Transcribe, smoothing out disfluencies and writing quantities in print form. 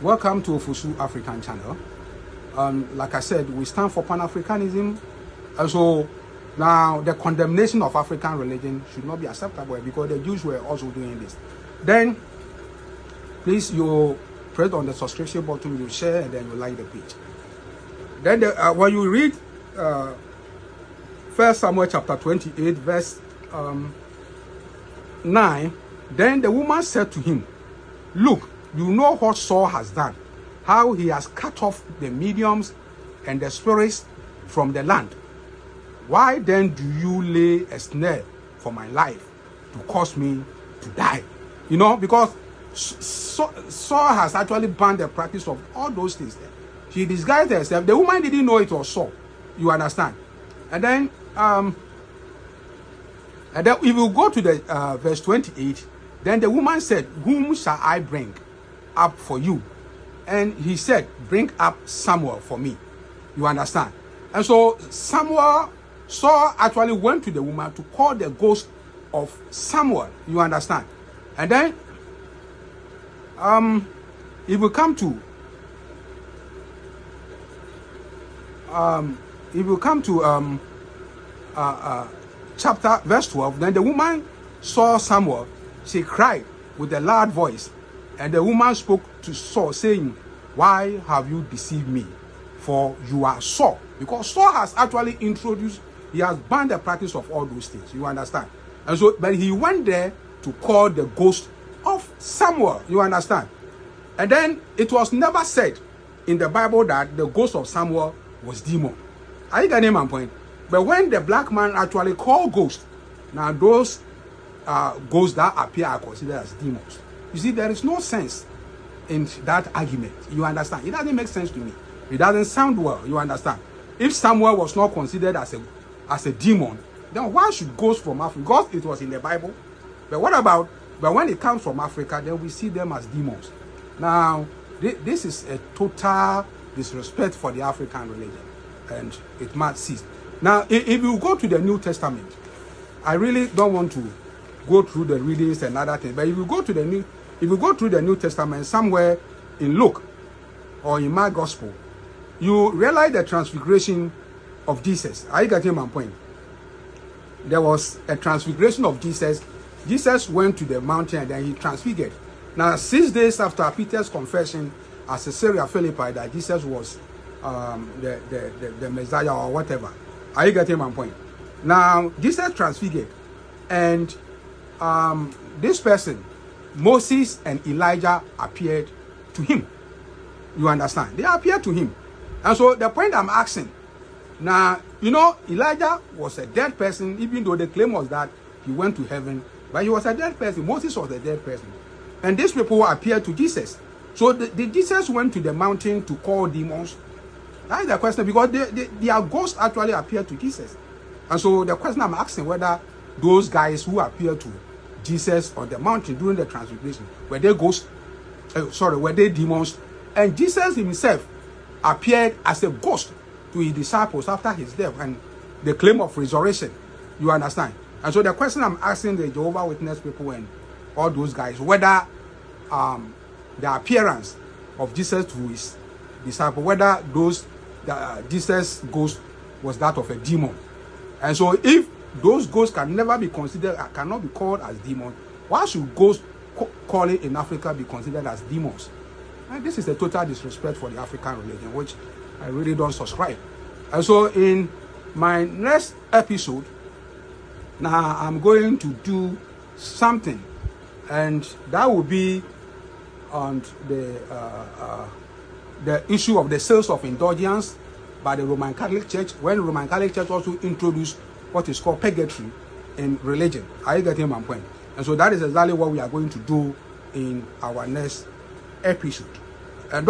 Welcome to Ofusu African channel. Like I said, we stand for Pan-Africanism. And so now the condemnation of African religion should not be acceptable because the Jews were also doing this. Then please, you press on the subscription button, you share, and then you like the page. Then when you read 1 Samuel chapter 28 verse 9, then the woman said to him, "Look, you know what Saul has done, how he has cut off the mediums and the spirits from the land. Why then do you lay a snare for my life to cause me to die?" You know, because Saul has actually banned the practice of all those things. She disguised herself. The woman didn't know it was Saul. You understand? And then if you go to the verse 28, then the woman said, "Whom shall I bring up for you?" And he said, "Bring up Samuel for me." You understand? And so Saul actually went to the woman to call the ghost of Samuel. You understand? And then if we come to chapter verse 12, then the woman saw Samuel. She cried with a loud voice, and the woman spoke to Saul, saying, "Why have you deceived me? For you are Saul." Because Saul has actually introduced, he has banned the practice of all those things. You understand? And so, but he went there to call the ghost of Samuel. You understand? And then it was never said in the Bible that the ghost of Samuel was demon. Are you getting my point? But when the black man actually called ghosts, now those ghosts that appear are considered as demons. You see, there is no sense in that argument. You understand? It doesn't make sense to me. It doesn't sound well. You understand? If Samuel was not considered as a demon, then why should ghosts from Africa? Because it was in the Bible. But what about? But when it comes from Africa, then we see them as demons. Now, this is a total disrespect for the African religion, and it must cease. Now, if you go to the New Testament, I really don't want to go through the readings and other things, but if you go through the New Testament, somewhere in Luke or in my gospel, you realize the transfiguration of Jesus. Are you getting my point? There was a transfiguration of Jesus. Jesus went to the mountain and then he transfigured. Now, 6 days after Peter's confession at Caesarea Philippi that Jesus was the Messiah or whatever. Are you getting my point? Now, Jesus transfigured, and this person, Moses and Elijah, appeared to him. You understand? They appeared to him. And so the point I'm asking, now, you know, Elijah was a dead person, even though the claim was that he went to heaven, but he was a dead person. Moses was a dead person. And these people appeared to Jesus. So the Jesus went to the mountain to call demons. That is the question, because their ghosts actually appeared to Jesus. And so the question I'm asking, whether those guys who appeared to Jesus on the mountain during the transfiguration, were they ghosts? Were they demons? And Jesus himself appeared as a ghost to his disciples after his death and the claim of resurrection. You understand? And so the question I'm asking the Jehovah's Witness people and all those guys, whether the appearance of Jesus to his disciple, whether Jesus' ghost was that of a demon. And so if those ghosts can never be considered, cannot be called as demons, why should ghosts calling in Africa be considered as demons? And this is a total disrespect for the African religion, which I really don't subscribe. And so in my next episode, now I'm going to do something, and that will be on the issue of the sales of indulgence by the Roman Catholic Church, when the Roman Catholic Church also introduced what is called purgatory in religion. Are you getting my point? And so that is exactly what we are going to do in our next episode. And don't